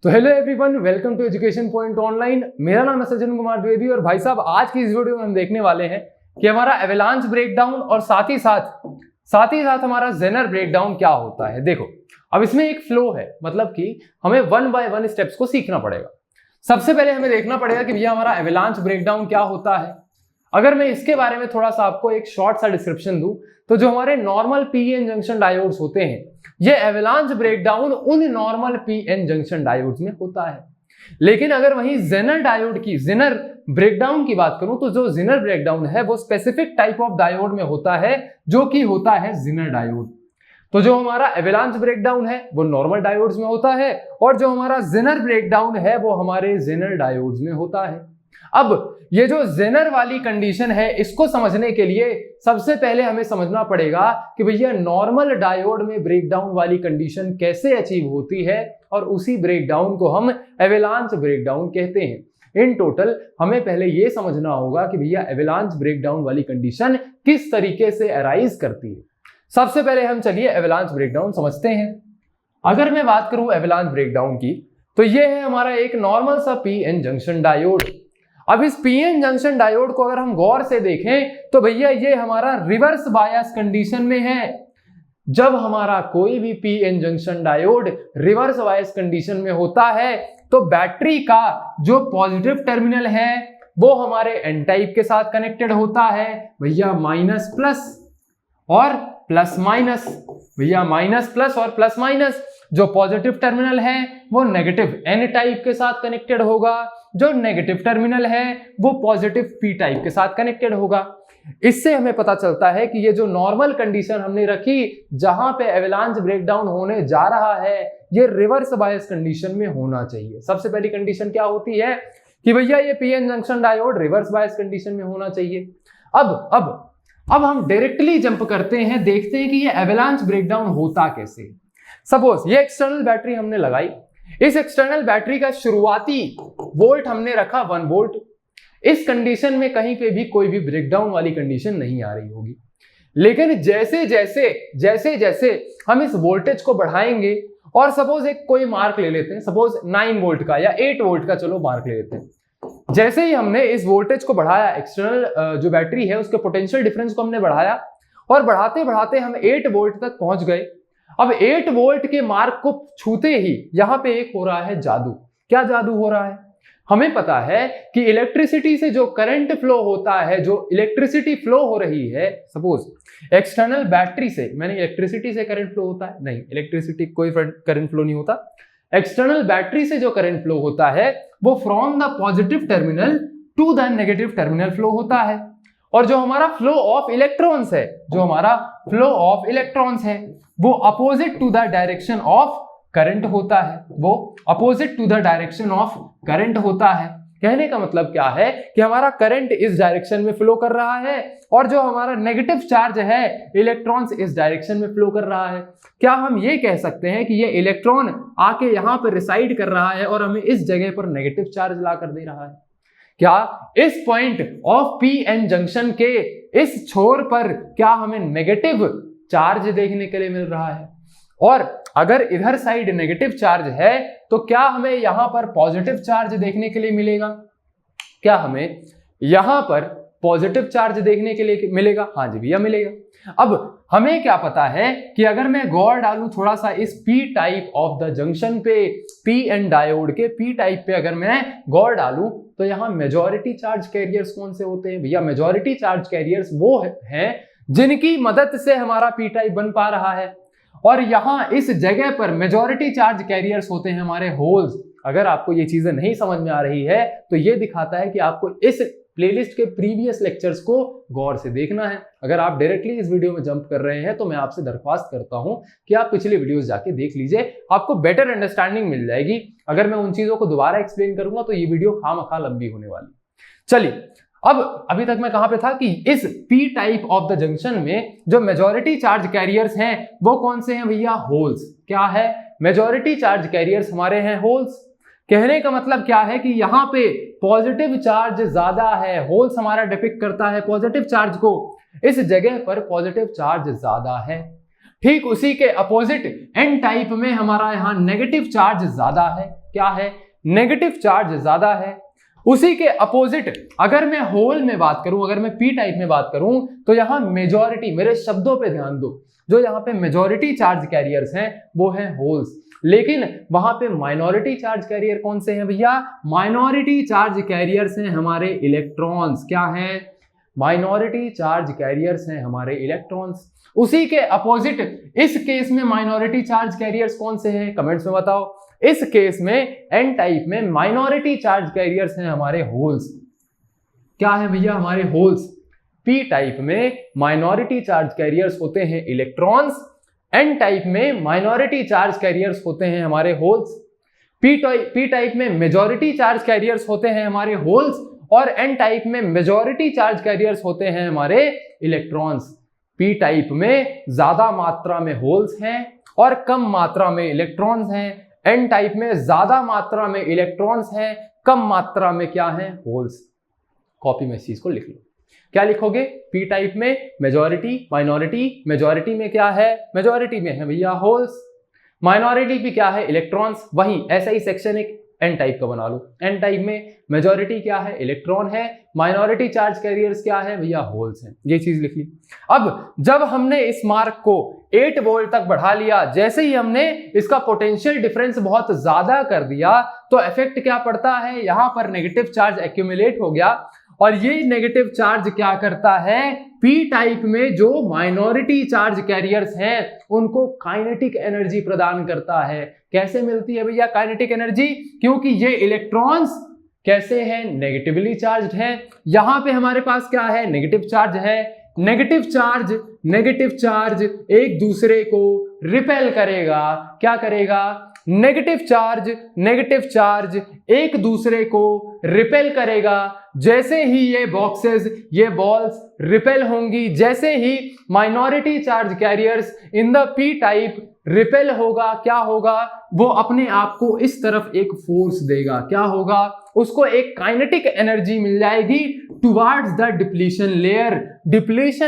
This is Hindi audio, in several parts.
तो hello everyone, welcome to education point online. मेरा नाम है सज्जन कुमार द्विवेदी और भाई साहब आज की इस वीडियो में हम देखने वाले हैं कि हमारा एवलांच ब्रेकडाउन और साथ ही साथ हमारा जेनर ब्रेकडाउन क्या होता है। देखो, अब इसमें एक फ्लो है, मतलब कि हमें वन बाय वन स्टेप्स को सीखना पड़ेगा। सबसे पहले हमें देखना पड़ेगा कि भैया हमारा एवलांच ब्रेकडाउन क्या होता है। अगर मैं इसके बारे में थोड़ा सा आपको एक शॉर्ट सा डिस्क्रिप्शन दूं तो जो हमारे नॉर्मल पीएन जंक्शन डायोड्स होते हैं, ये एवलांच ब्रेकडाउन उन नॉर्मल पीएन जंक्शन डायोड्स में होता है। लेकिन अगर वहीं जेनर ब्रेकडाउन की बात करूं तो जो जेनर ब्रेकडाउन है वो स्पेसिफिक टाइप ऑफ डायोड में होता है, जो कि होता है जेनर डायोड। तो जो हमारा एवलांच ब्रेकडाउन है वो नॉर्मल डायोड्स में होता है और जो हमारा जेनर ब्रेकडाउन है वो हमारे जेनर डायोड्स में होता है। अब ये जो जेनर वाली कंडीशन है, इसको समझने के लिए सबसे पहले हमें समझना पड़ेगा कि भैया नॉर्मल डायोड में ब्रेकडाउन वाली कंडीशन कैसे अचीव होती है, और उसी ब्रेकडाउन को हम एवलांच ब्रेकडाउन कहते हैं। इन टोटल हमें पहले ये समझना होगा कि भैया एवलांच ब्रेकडाउन वाली कंडीशन किस तरीके से अराइज करती है। सबसे पहले हम चलिए एवलांच ब्रेकडाउन समझते हैं। अगर मैं बात करूं एवलांच ब्रेकडाउन की, तो ये है हमारा एक नॉर्मल सा पीएन जंक्शन डायोड। अब इस पीएन जंक्शन डायोड को अगर हम गौर से देखें तो भैया ये हमारा रिवर्स बायस कंडीशन में है। जब हमारा कोई भी PN junction diode reverse bias condition में होता है तो बैटरी का जो पॉजिटिव टर्मिनल है वो हमारे एन टाइप के साथ कनेक्टेड होता है भैया माइनस प्लस और प्लस माइनस। भैया माइनस प्लस और प्लस माइनस। जो पॉजिटिव टर्मिनल है वो नेगेटिव एन टाइप के साथ कनेक्टेड होगा, जो नेगेटिव टर्मिनल है वो पॉजिटिव पी टाइप के साथ कनेक्टेड होगा। इससे हमें पता चलता है कि ये जो नॉर्मल कंडीशन हमने रखी जहां पे एवलांच ब्रेकडाउन होने जा रहा है, ये रिवर्स बायस कंडीशन में होना चाहिए। सबसे पहली कंडीशन क्या होती है कि भैया ये PN junction diode reverse bias condition में होना चाहिए। अब हम डायरेक्टली जंप करते हैं, देखते हैं कि ये एवलांच ब्रेकडाउन होता कैसे। सपोज ये एक्सटर्नल बैटरी हमने लगाई, इस एक्सटर्नल बैटरी का शुरुआती वोल्ट हमने रखा 1 वोल्ट। इस कंडीशन में कहीं पे भी कोई भी ब्रेकडाउन वाली कंडीशन नहीं आ रही होगी। लेकिन जैसे जैसे हम इस वोल्टेज को बढ़ाएंगे और सपोज एक कोई मार्क ले लेते हैं, सपोज 9 वोल्ट का या 8 वोल्ट का चलो मार्क ले लेते हैं। जैसे ही हमने इस वोल्टेज को बढ़ाया, एक्सटर्नल जो बैटरी है उसके पोटेंशियल डिफरेंस को हमने बढ़ाया और बढ़ाते बढ़ाते हम 8 वोल्ट तक पहुंच गए। अब 8 वोल्ट के मार्क को छूते ही यहां पे एक हो रहा है जादू। क्या जादू हो रहा है? हमें पता है कि इलेक्ट्रिसिटी से जो करंट फ्लो होता है, जो इलेक्ट्रिसिटी फ्लो हो रही है, सपोज एक्सटर्नल बैटरी से, मैंने इलेक्ट्रिसिटी से करंट फ्लो होता है, नहीं, इलेक्ट्रिसिटी कोई करंट फ्लो नहीं होता। एक्सटर्नल बैटरी से जो करंट फ्लो होता है वो from the positive terminal to the negative terminal flow होता है। और जो हमारा फ्लो ऑफ इलेक्ट्रॉन्स है, वो opposite to the direction of current होता है। कहने का मतलब क्या है कि हमारा करंट इस डायरेक्शन में फ्लो कर रहा है और जो हमारा नेगेटिव चार्ज है, इलेक्ट्रॉन्स इस डायरेक्शन में फ्लो कर रहा है। क्या हम ये कह सकते हैं कि ये इलेक्ट्रॉन आके यहां पर रिसाइड कर रहा है और हमें इस जगह पर नेगेटिव चार्ज ला कर दे रहा है? क्या इस पॉइंट ऑफ पीएन जंक्शन के इस छोर पर क्या हमें नेगेटिव चार्ज देखने के लिए मिल रहा है? और अगर इधर साइड नेगेटिव चार्ज है तो क्या हमें यहां पर पॉजिटिव चार्ज देखने के लिए मिलेगा? क्या हमें यहां पर पॉजिटिव चार्ज देखने के लिए मिलेगा? हाँ जी भैया, मिलेगा। अब हमें क्या पता है कि अगर मैं गौर डालूं थोड़ा सा इस P type of the junction पे, पीएन डायोड के पी टाइप पे अगर मैं गौर डालूं तो यहां मेजॉरिटी चार्ज कैरियर्स कौन से होते हैं? भैया मेजॉरिटी चार्ज कैरियर्स वो हैं जिनकी मदद से हमारा पी टाइप बन पा रहा है। और यहां इस जगह पर मेजॉरिटी चार्ज कैरियर्स होते हैं हमारे होल्स। अगर आपको ये चीजें नहीं समझ में आ रही है तो ये दिखाता है कि आपको इस प्लेलिस्ट के प्रीवियस लेक्चर्स को गौर से देखना है। अगर आप डायरेक्टली इस वीडियो में जंप कर रहे हैं तो मैं आपसे दरख्वास्त करता हूं कि आप पिछले वीडियोस जाके देख लीजिए, आपको बेटर अंडरस्टैंडिंग मिल जाएगी। अगर मैं उन चीजों को दोबारा एक्सप्लेन करूंगा तो ये वीडियो खामखा लंबी होने वाली। चलिए, अब अभी तक मैं कहां पे था कि इस P type of the junction में जो मेजॉरिटी चार्ज कैरियर्स हैं वो कौन से हैं भैया? होल्स। क्या है? मेजॉरिटी चार्ज कैरियर्स हमारे हैं होल्स। कहने का मतलब क्या है कि यहां पे पॉजिटिव चार्ज ज्यादा है, होल्स हमारा डिपिक्ट करता है पॉजिटिव चार्ज को, इस जगह पर पॉजिटिव चार्ज ज्यादा है। ठीक उसी के अपोजिट एन टाइप में हमारा यहां नेगेटिव चार्ज ज्यादा है। क्या है, नेगेटिव चार्ज ज्यादा है। उसी के अपोजिट अगर मैं होल में बात करूं, अगर मैं पी टाइप में बात करूं, तो यहां मेजॉरिटी, मेरे शब्दों पे ध्यान दो, जो यहाँ पे मेजॉरिटी चार्ज कैरियर्स हैं वो हैं होल्स, लेकिन वहां पे माइनॉरिटी चार्ज कैरियर कौन से हैं भैया, माइनॉरिटी चार्ज कैरियर्स हैं हमारे इलेक्ट्रॉन्स। क्या हैं, माइनॉरिटी चार्ज कैरियर्स हैं हमारे इलेक्ट्रॉन्स। उसी के अपोजिट इस केस में माइनॉरिटी चार्ज कैरियर्स कौन से हैं, कमेंट्स में बताओ। इस केस में एन टाइप में माइनॉरिटी चार्ज कैरियर्स हैं हमारे होल्स। क्या है भैया, हमारे होल्स। पी टाइप में माइनॉरिटी चार्ज कैरियर्स होते हैं इलेक्ट्रॉन्स, एन टाइप में माइनॉरिटी चार्ज कैरियर्स होते हैं हमारे होल्स। पी टाइप में मेजॉरिटी चार्ज कैरियर्स होते हैं हमारे होल्स, और एन टाइप में मेजॉरिटी चार्ज कैरियर्स होते हैं हमारे इलेक्ट्रॉन्स। पी टाइप में ज्यादा मात्रा में होल्स हैं और कम मात्रा में इलेक्ट्रॉन्स हैं, एन टाइप में ज्यादा मात्रा में इलेक्ट्रॉन्स हैं, कम मात्रा में क्या है, होल्स। कॉपी में इस चीज को लिख लो। क्या लिखोगे, पी टाइप में मेजॉरिटी माइनॉरिटी, मेजॉरिटी में क्या है, मेजॉरिटी में है भैया होल्स, माइनॉरिटी भी क्या है, इलेक्ट्रॉन्स। वहीं ऐसा ही सेक्शन एक एन टाइप का बना लो। एन टाइप में मेजॉरिटी क्या है, इलेक्ट्रॉन है, माइनॉरिटी चार्ज कैरियर्स क्या है भैया, होल्स हैं। ये चीज लिख ली। अब जब हमने इस मार्क को 8 वोल्ट तक बढ़ा लिया, जैसे ही हमने इसका पोटेंशियल डिफरेंस बहुत ज्यादा कर दिया, तो इफेक्ट क्या पड़ता है, यहां पर नेगेटिव चार्ज एक्यूमुलेट हो गया, और ये नेगेटिव चार्ज क्या करता है, पी टाइप में जो माइनॉरिटी चार्ज कैरियर्स हैं उनको काइनेटिक एनर्जी प्रदान करता है। कैसे मिलती है भैया काइनेटिक एनर्जी, क्योंकि ये इलेक्ट्रॉन्स कैसे हैं, नेगेटिवली चार्ज्ड हैं। यहां पे हमारे पास क्या है, नेगेटिव चार्ज है। नेगेटिव चार्ज एक दूसरे को रिपेल करेगा। क्या करेगा, नेगेटिव चार्ज एक दूसरे को रिपेल करेगा। जैसे ही ये बॉक्सेस, ये बॉल्स रिपेल होंगी, जैसे ही minority charge carriers in the P type repel होगा, क्या होगा, वो अपने आप को इस तरफ एक फोर्स देगा। क्या होगा, उसको एक काइनेटिक एनर्जी मिल जाएगी टुवर्ड्स द डिप्लीशन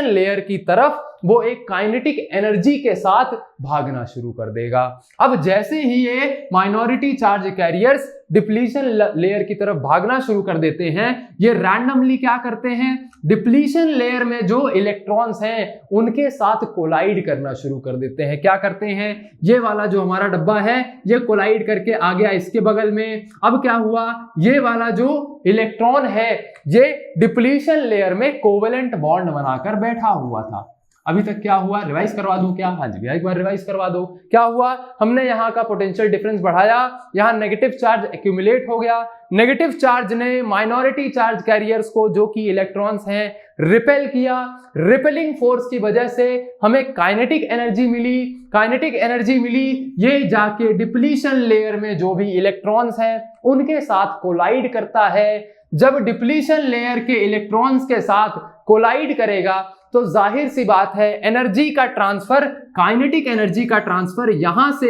लेयर की तरफ। वो एक काइनेटिक एनर्जी के साथ भागना शुरू कर देगा। अब जैसे ही ये minority charge carriers depletion layer की तरफ भागना शुरू कर देते हैं, ये रैंडमली क्या करते हैं, डिप्लीशन लेयर में जो इलेक्ट्रॉन्स हैं उनके साथ कोलाइड करना शुरू कर देते हैं। क्या करते हैं, ये वाला जो हमारा डब्बा है ये कोलाइड करके आ गया इसके बगल में। अब क्या हुआ, ये वाला जो इलेक्ट्रॉन है ये डिप्लीशन लेयर में कोवेलेंट बॉन्ड बनाकर बैठा हुआ था। अभी तक क्या हुआ, रिवाइज करवा दूं क्या, हाँ जी एक बार रिवाइज करवा दो। क्या हुआ, हमने यहाँ का पोटेंशियल डिफरेंस बढ़ाया, यहाँ नेगेटिव चार्ज एक्यूमुलेट हो गया, नेगेटिव चार्ज ने माइनॉरिटी चार्ज कैरियर्स को जो कि इलेक्ट्रॉन्स हैं रिपेल किया। रिपेलिंग फोर्स की वजह से हमें काइनेटिक एनर्जी मिली। ये जाके डिप्लीशन लेयर में जो भी इलेक्ट्रॉन्स हैं उनके साथ कोलाइड करता है। जब डिप्लीशन लेयर के इलेक्ट्रॉन्स के साथ कोलाइड करेगा तो जाहिर सी बात है एनर्जी का ट्रांसफर, काइनेटिक एनर्जी का ट्रांसफर यहां से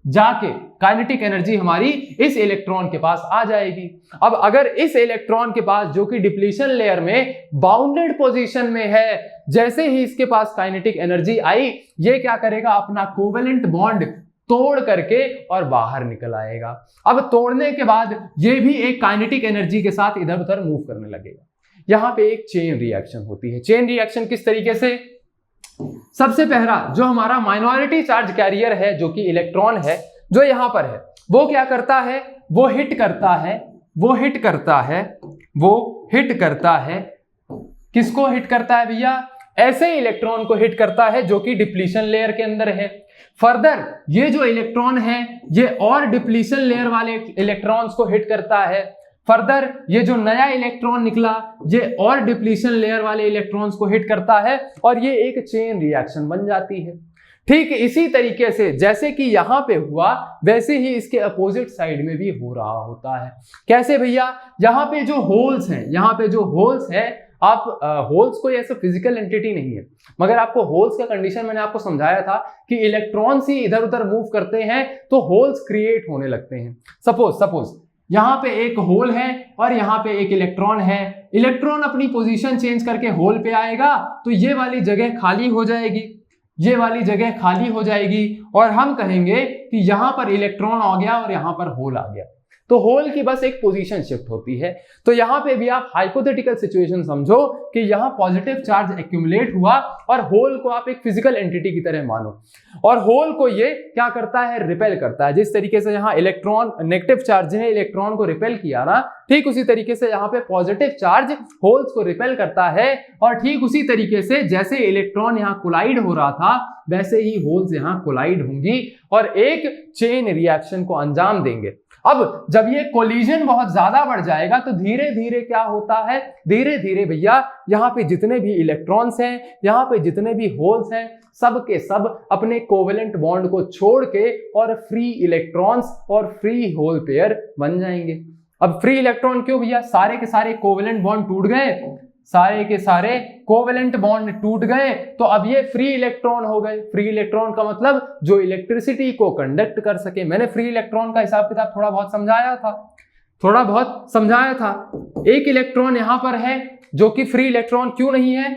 जाके काइनेटिक एनर्जी हमारी इस इलेक्ट्रॉन के पास आ जाएगी। अब अगर इस इलेक्ट्रॉन के पास जो कि डिप्लीशन लेयर में बाउंडेड पोजीशन में है, जैसे ही इसके पास काइनेटिक एनर्जी आई, ये क्या करेगा, अपना कोवेलेंट बॉन्ड तोड़ करके और बाहर निकल आएगा। अब तोड़ने के बाद ये भी एक काइनेटिक एनर्जी के साथ इधर उधर मूव करने लगेगा। यहां पे एक चेन रिएक्शन होती है। चेन रिएक्शन किस तरीके से, सबसे पहला जो हमारा माइनॉरिटी चार्ज कैरियर है जो कि इलेक्ट्रॉन है, जो यहां पर है, वो क्या करता है, वो हिट करता है। किसको हिट करता है भैया, ऐसे इलेक्ट्रॉन को हिट करता है जो कि डिप्लीशन लेयर के अंदर है। फर्दर ये जो इलेक्ट्रॉन है ये और डिप्लीशन लेयर वाले इलेक्ट्रॉन्स को हिट करता है। फर्दर ये जो नया इलेक्ट्रॉन निकला ये और डिप्लीशन लेयर वाले इलेक्ट्रॉन्स को हिट करता है और ये एक चेन रिएक्शन बन जाती है। ठीक इसी तरीके से जैसे कि यहां पे हुआ वैसे ही इसके अपोजिट साइड में भी हो रहा होता है। कैसे भैया, यहाँ पे जो होल्स हैं, आप होल्स कोई ऐसा फिजिकल एंटिटी नहीं है, मगर आपको होल्स का कंडीशन मैंने आपको समझाया था कि इलेक्ट्रॉन्स ही इधर उधर मूव करते हैं तो होल्स क्रिएट होने लगते हैं। सपोज यहाँ पे एक होल है और यहाँ पे एक इलेक्ट्रॉन है। इलेक्ट्रॉन अपनी पोजीशन चेंज करके होल पे आएगा तो ये वाली जगह खाली हो जाएगी। ये वाली जगह खाली हो जाएगी और हम कहेंगे कि यहां पर इलेक्ट्रॉन आ गया और यहां पर होल आ गया। तो होल की बस एक पोजीशन शिफ्ट होती है। तो यहां पे भी आप हाइपोथेटिकल सिचुएशन समझो कि यहां पॉजिटिव चार्ज एक्यूमुलेट हुआ और होल को आप एक फिजिकल एंटिटी की तरह मानो, और होल को ये क्या करता है, रिपेल करता है। जिस तरीके से यहां इलेक्ट्रॉन नेगेटिव चार्ज ने इलेक्ट्रॉन को रिपेल किया ना, ठीक उसी तरीके से यहां पे पॉजिटिव चार्ज होल्स को रिपेल करता है। और ठीक उसी तरीके से जैसे इलेक्ट्रॉन यहां कोलाइड हो रहा था वैसे ही होल्स यहां कोलाइड होंगी और एक चेन रिएक्शन को अंजाम देंगे। अब जब ये कोलिजन बहुत ज्यादा बढ़ जाएगा तो धीरे धीरे क्या होता है, धीरे धीरे भैया यहाँ पे जितने भी इलेक्ट्रॉन्स हैं, यहाँ पे जितने भी होल्स हैं, सब के सब अपने कोवेलेंट बॉन्ड को छोड़ के और फ्री इलेक्ट्रॉन्स और फ्री होल पेयर बन जाएंगे। अब फ्री इलेक्ट्रॉन क्यों भैया, सारे के सारे कोवेलेंट बॉन्ड टूट गए, सारे के सारे कोवेलेंट बॉन्ड टूट गए तो अब ये फ्री इलेक्ट्रॉन हो गए। फ्री इलेक्ट्रॉन का मतलब जो इलेक्ट्रिसिटी को कंडक्ट कर सके। मैंने फ्री इलेक्ट्रॉन का हिसाब किताब थोड़ा बहुत समझाया था। एक इलेक्ट्रॉन यहां पर है जो कि फ्री इलेक्ट्रॉन क्यों नहीं है,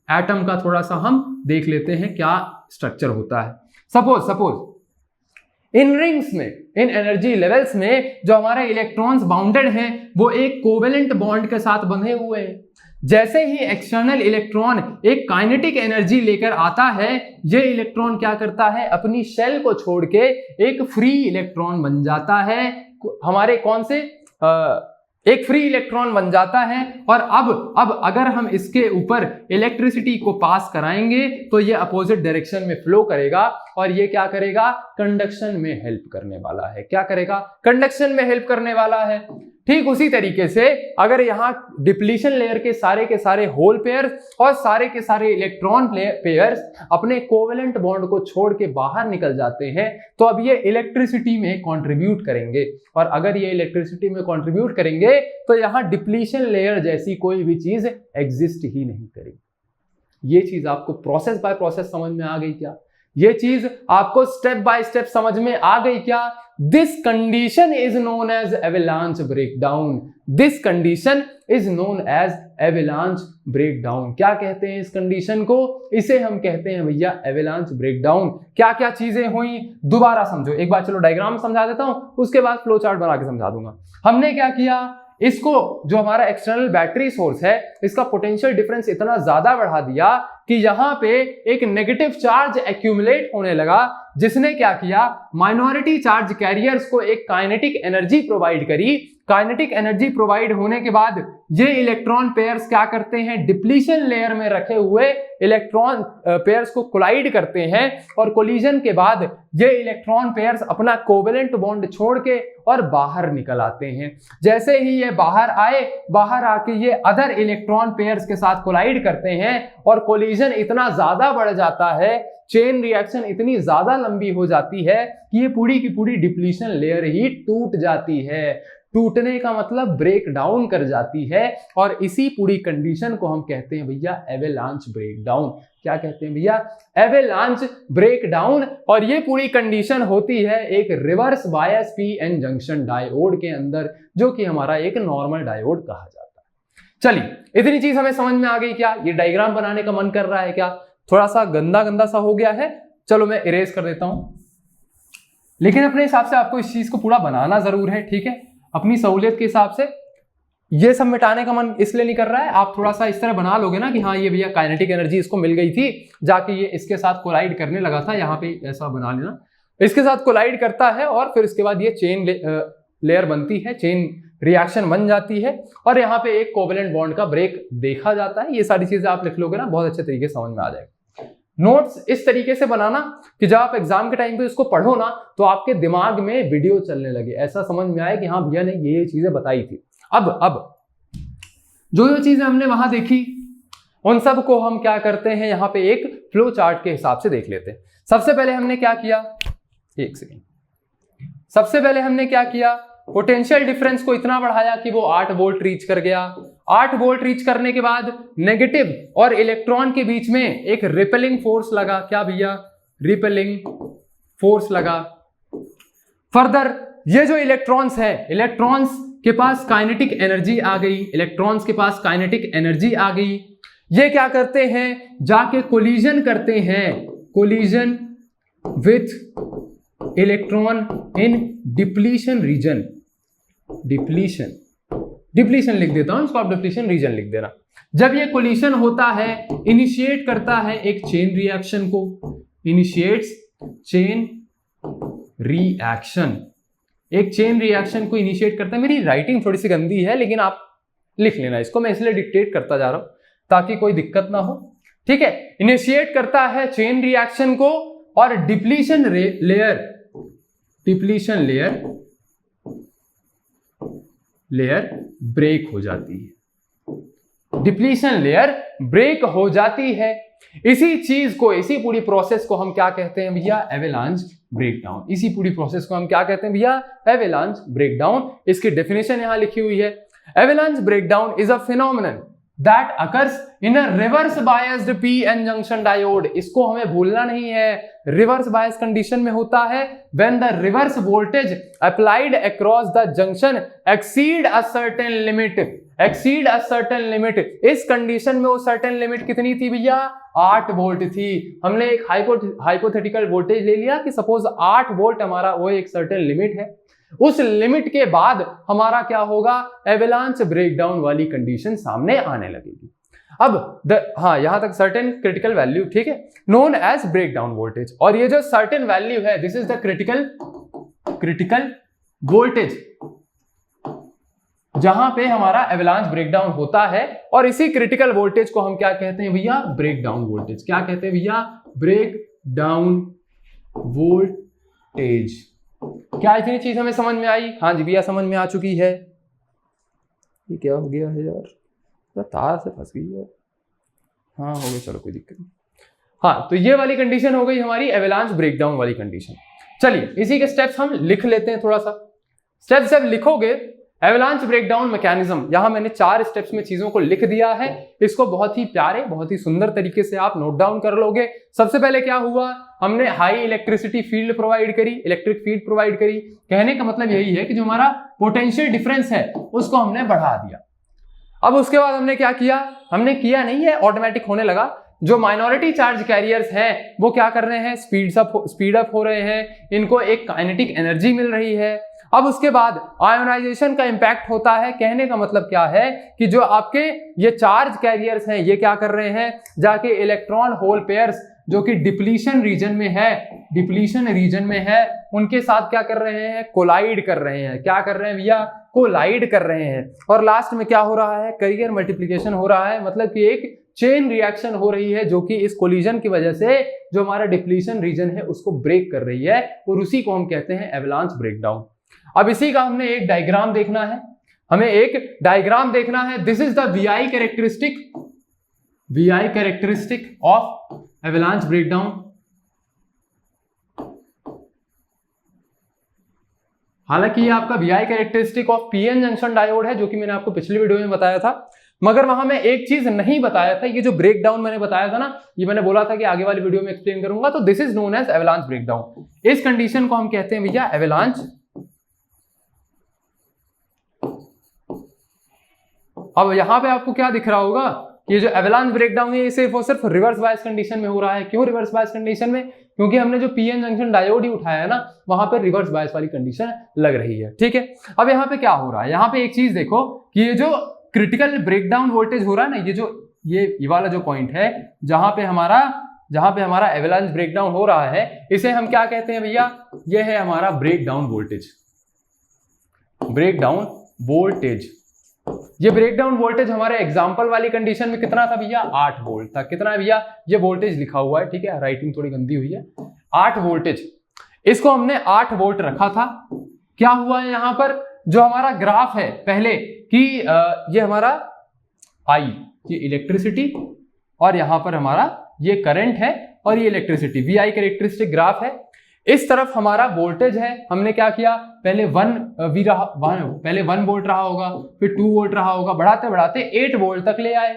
एटम का थोड़ा सा हम देख लेते हैं क्या स्ट्रक्चर होता है। सपोज इन रिंग्स में, इन एनर्जी लेवल्स में जो हमारे इलेक्ट्रॉन्स बाउंडेड हैं वो एक कोवेलेंट बॉन्ड के साथ बंधे हुए हैं। जैसे ही एक्सटर्नल इलेक्ट्रॉन एक काइनेटिक एनर्जी लेकर आता है, ये इलेक्ट्रॉन क्या करता है, अपनी शेल को छोड़ के एक फ्री इलेक्ट्रॉन बन जाता है। हमारे कौन से एक फ्री इलेक्ट्रॉन बन जाता है। और अब अगर हम इसके ऊपर इलेक्ट्रिसिटी को पास कराएंगे तो ये अपोजिट डायरेक्शन में फ्लो करेगा और ये क्या करेगा, कंडक्शन में हेल्प करने वाला है। क्या करेगा, कंडक्शन में हेल्प करने वाला है। ठीक उसी तरीके से अगर यहाँ डिप्लीशन लेयर के सारे होल पेयर्स और सारे के सारे इलेक्ट्रॉन पेयर्स अपने कोवेलेंट बॉन्ड को छोड़ के बाहर निकल जाते हैं तो अब ये इलेक्ट्रिसिटी में कंट्रीब्यूट करेंगे। और अगर ये इलेक्ट्रिसिटी में कंट्रीब्यूट करेंगे तो यहाँ डिप्लीशन लेयर जैसी कोई भी चीज एग्जिस्ट ही नहीं करेगी। ये चीज आपको प्रोसेस बाय प्रोसेस समझ में आ गई क्या? ये चीज आपको स्टेप बाय स्टेप समझ में आ गई क्या? This condition is known as avalanche breakdown. This condition is known as avalanche breakdown. क्या कहते हैं इस कंडीशन को? इसे हम कहते हैं भैया avalanche breakdown. क्या क्या चीजें हुई दोबारा समझो एक बार। चलो डायग्राम समझा देता हूं, उसके बाद फ्लो चार्ट बना के समझा दूंगा। हमने क्या किया, इसको जो हमारा एक्सटर्नल बैटरी सोर्स है इसका पोटेंशियल डिफरेंस इतना ज्यादा बढ़ा दिया कि यहां पे एक नेगेटिव चार्ज एक्यूमुलेट होने लगा, जिसने क्या किया, माइनॉरिटी चार्ज कैरियर्स को एक काइनेटिक एनर्जी प्रोवाइड करी। काइनेटिक एनर्जी प्रोवाइड होने के बाद ये इलेक्ट्रॉन पेयर्स क्या करते हैं, डिप्लीशन लेयर में रखे हुए इलेक्ट्रॉन पेयर्स को कोलाइड करते हैं और कोलिजन के बाद ये इलेक्ट्रॉन पेयर्स अपना कोवेलेंट बॉन्ड छोड़ के और बाहर निकल आते हैं। जैसे ही ये बाहर आए, बाहर आके ये अदर इलेक्ट्रॉन पेयर्स के साथ कोलाइड करते हैं और कोलिजन इतना ज्यादा बढ़ जाता है, चेन रिएक्शन इतनी ज्यादा लंबी हो जाती है कि ये पूरी की पूरी डिप्लीशन लेयर ही टूट जाती है। टूटने का मतलब ब्रेक डाउन कर जाती है और इसी पूरी कंडीशन को हम कहते हैं भैया एवेलांच ब्रेकडाउन। क्या कहते हैं भैया, एवेलांच ब्रेकडाउन। और ये पूरी कंडीशन होती है एक reverse bias PN junction diode के अंदर, जो कि हमारा एक नॉर्मल डायोड कहा जाता है। चलिए इतनी चीज हमें समझ में आ गई क्या? ये डायग्राम बनाने का मन कर रहा है क्या? थोड़ा सा गंदा गंदा सा हो गया है, चलो मैं इरेज कर देता हूं, लेकिन अपने हिसाब से आपको इस चीज को पूरा बनाना जरूर है, ठीक है? अपनी सहूलियत के हिसाब से। ये सब मिटाने का मन इसलिए नहीं कर रहा है, आप थोड़ा सा इस तरह बना लोगे ना कि हाँ ये भैया काइनेटिक एनर्जी इसको मिल गई थी, जाके ये इसके साथ कोलाइड करने लगा था, यहाँ पे ऐसा बना लेना, इसके साथ कोलाइड करता है और फिर इसके बाद ये चेन लेयर बनती है, चेन रिएक्शन बन जाती है और यहाँ पे एक कोवेलेंट बॉन्ड का ब्रेक देखा जाता है। ये सारी चीजें आप लिख लोगे ना, बहुत अच्छे तरीके से समझ में आ जाएगा। नोट्स इस तरीके से बनाना कि जब आप एग्जाम के टाइम पे इसको पढ़ो ना तो आपके दिमाग में वीडियो चलने लगे, ऐसा समझ में आए कि हाँ भैया ने ये चीजें बताई थी। अब जो चीजें हमने वहां देखी उन सब को हम क्या करते हैं, यहाँ पे एक फ्लो चार्ट के हिसाब से देख लेते हैं। सबसे पहले हमने क्या किया, एक सेकेंड, सबसे पहले हमने क्या किया, पोटेंशियल डिफरेंस को इतना बढ़ाया कि वो 8 वोल्ट रीच कर गया। 8 वोल्ट रीच करने के बाद नेगेटिव और इलेक्ट्रॉन के बीच में एक रिपेलिंग फोर्स लगा। क्या भैया, रिपेलिंग फोर्स लगा। फर्दर ये जो इलेक्ट्रॉन्स है, इलेक्ट्रॉन्स के पास काइनेटिक एनर्जी आ गई, इलेक्ट्रॉन्स के पास काइनेटिक एनर्जी आ गई। ये क्या करते हैं, जाके कोलिजन करते हैं collision with electron in depletion region, depletion लिख देता हूं इसको, आप डिप्लीशन रीजन लिख देना। जब ये कोलिशन होता है, इनिशिएट करता है एक चेन रिएक्शन को, इनिशिएट्स चेन रिएक्शन, एक चेन रिएक्शन को इनिशिएट करता है। मेरी राइटिंग थोड़ी सी गंदी है लेकिन आप लिख लेना इसको, मैं इसलिए डिक्टेट करता जा रहा हूं ताकि कोई दिक्कत ना हो, ठीक है। इनिशिएट करता है चेन रिएक्शन को और डिप्लीशन लेयर ब्रेक हो जाती है, डिप्लीशन लेयर ब्रेक हो जाती है। इसी चीज को, इसी पूरी प्रोसेस को हम क्या कहते हैं भैया, एवेलांच ब्रेकडाउन। इसी पूरी प्रोसेस को हम क्या कहते हैं भैया, एवेलांच ब्रेकडाउन। इसकी डेफिनेशन यहां लिखी हुई है, avalanche breakdown is a phenomenon that occurs in a reverse biased P N junction diode. इसको हमें भूलना नहीं है, रिवर्स बायस कंडीशन में होता है when the reverse voltage applied across the junction exceed a certain limit, exceed a certain limit. इस कंडीशन में वो सर्टेन लिमिट कितनी थी भैया, 8 वोल्ट थी। हमने एक हाइपोथेटिकल वोल्टेज ले लिया कि सपोज 8 वोल्ट हमारा वो एक सर्टेन लिमिट है। उस लिमिट के बाद हमारा क्या होगा, एवेलांच ब्रेकडाउन वाली कंडीशन सामने आने लगेगी। अब यहां तक सर्टेन क्रिटिकल वैल्यू, ठीक है, नोन एज ब्रेकडाउन वोल्टेज। और ये जो सर्टेन वैल्यू है, this is the critical voltage जहां पे हमारा एवेलांच ब्रेकडाउन होता है। और इसी क्रिटिकल वोल्टेज को हम क्या कहते हैं भैया, ब्रेकडाउन वोल्टेज। क्या कहते हैं भैया, ब्रेकडाउन वोल्टेज। क्या इतनी चीज हमें समझ में आई? हाँ जी भैया समझ में आ चुकी है। ये क्या हो गया है यार, तार से फंस गई है। हाँ हो गया, चलो कोई दिक्कत नहीं। हाँ तो ये वाली कंडीशन हो गई हमारी एवेलांच ब्रेकडाउन वाली कंडीशन। चलिए इसी के स्टेप्स हम लिख लेते हैं थोड़ा सा। स्टेप्स जब लिखोगे, एवेलांच ब्रेकडाउन मैकेनिज्म, यहां मैंने 4 स्टेप्स में चीजों को लिख दिया है। इसको बहुत ही प्यारे, बहुत ही सुंदर तरीके से आप नोट डाउन कर लोगे। सबसे पहले क्या हुआ, हमने हाई इलेक्ट्रिसिटी फील्ड प्रोवाइड करी, इलेक्ट्रिक फील्ड प्रोवाइड करी। कहने का मतलब यही है कि जो हमारा पोटेंशियल डिफरेंस है उसको हमने बढ़ा दिया। अब उसके बाद हमने क्या किया, हमने किया नहीं है, ऑटोमेटिक होने लगा। जो माइनॉरिटी चार्ज कैरियर्स हैं वो क्या कर रहे हैं, स्पीड अप हो रहे हैं, इनको एक काइनेटिक एनर्जी मिल रही है। अब उसके बाद आयोनाइजेशन का इंपैक्ट होता है। कहने का मतलब क्या है कि जो आपके ये चार्ज कैरियर्स हैं ये क्या कर रहे हैं, जाके इलेक्ट्रॉन होल पेयर्स जो कि डिप्लीशन रीजन में है, उनके साथ क्या कर रहे हैं, कोलाइड कर रहे हैं। क्या कर रहे हैं भैया, कोलाइड कर रहे हैं। और लास्ट में क्या हो रहा है, कैरियर मल्टीप्लिकेशन हो रहा है। मतलब कि एक चेन रिएक्शन हो रही है जो कि इस कोलिजन की वजह से जो हमारा डिप्लीशन रीजन है उसको ब्रेक कर रही है, और उसी को हम कहते हैं एवेलांच ब्रेकडाउन। अब इसी का हमने एक डायग्राम देखना है, हमें एक डायग्राम देखना है। This is the VI characteristic of avalanche breakdown. हालांकि ये आपका VI characteristic of PN junction diode है, जो कि मैंने आपको पिछली वीडियो में बताया था। मगर वहां मैं एक चीज नहीं बताया था, ये जो ब्रेकडाउन मैंने बताया था ना, ये मैंने बोला था कि आगे वाली वीडियो में एक्सप्लेन करूंगा। तो this is known as avalanche breakdown. इस कंडीशन को हम कहते हैं भैया एवेलांच। अब यहां पे आपको क्या दिख रहा होगा, ये जो एवेलांच ब्रेकडाउन है ये सिर्फ और सिर्फ रिवर्स बायस कंडीशन में हो रहा है। क्यों रिवर्स बायस कंडीशन में, क्योंकि हमने जो PN जंक्शन डायोड ही उठाया है ना, वहां पे रिवर्स बायस वाली कंडीशन लग रही है, ठीक है। अब यहाँ पे क्या हो रहा है, यहाँ पे एक चीज देखो कि ये जो क्रिटिकल ब्रेकडाउन वोल्टेज हो रहा है ना, ये वाला जो पॉइंट है जहां पे हमारा एवेलांच ब्रेकडाउन हो रहा है, इसे हम क्या कहते हैं भैया, ये है हमारा ब्रेकडाउन वोल्टेज। ये ब्रेकडाउन वोल्टेज हमारे एग्जांपल वाली कंडीशन में कितना था भैया, 8 वोल्ट था। कितना है भैया, ये वोल्टेज लिखा हुआ है, ठीक है, राइटिंग थोड़ी गंदी हुई है। 8 वोल्टेज, इसको हमने 8 वोल्ट रखा था। क्या हुआ है यहाँ पर, जो हमारा ग्राफ है पहले कि ये हमारा I, ये इलेक्ट्रिसिटी, और यहां पर हमारा ये करंट है, और ये इलेक्ट्रिसिटी, VI कैरेक्टरिस्टिक ग्राफ है। इस तरफ हमारा वोल्टेज है। हमने क्या किया, पहले 1 वोल्ट रहा होगा, फिर 2 वोल्ट रहा होगा, बढ़ाते बढ़ाते 8 वोल्ट तक ले आए।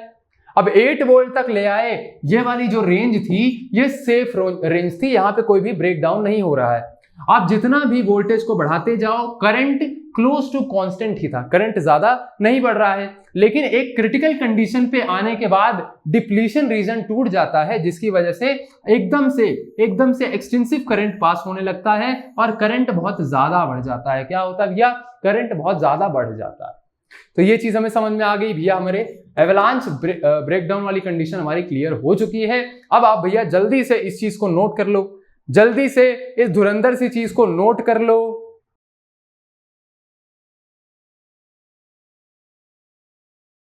अब 8 वोल्ट तक ले आए, ये वाली जो रेंज थी ये सेफ रेंज थी, यहाँ पे कोई भी ब्रेकडाउन नहीं हो रहा है। आप जितना भी वोल्टेज को बढ़ाते जाओ करंट क्लोज टू कांस्टेंट ही था, करंट ज्यादा नहीं बढ़ रहा है। लेकिन एक क्रिटिकल कंडीशन पे आने के बाद डिप्लीशन रीजन टूट जाता है, जिसकी वजह से एकदम से एक्सटेंसिव करंट पास होने लगता है और करंट बहुत ज्यादा बढ़ जाता है। क्या होता है भैया? करंट बहुत ज्यादा बढ़ जाता है। तो ये चीज हमें समझ में आ गई भैया, हमारे एवलांच ब्रेकडाउन वाली कंडीशन हमारी क्लियर हो चुकी है। अब आप भैया जल्दी से इस चीज को नोट कर लो, जल्दी से इस धुरंधर सी चीज को नोट कर लो।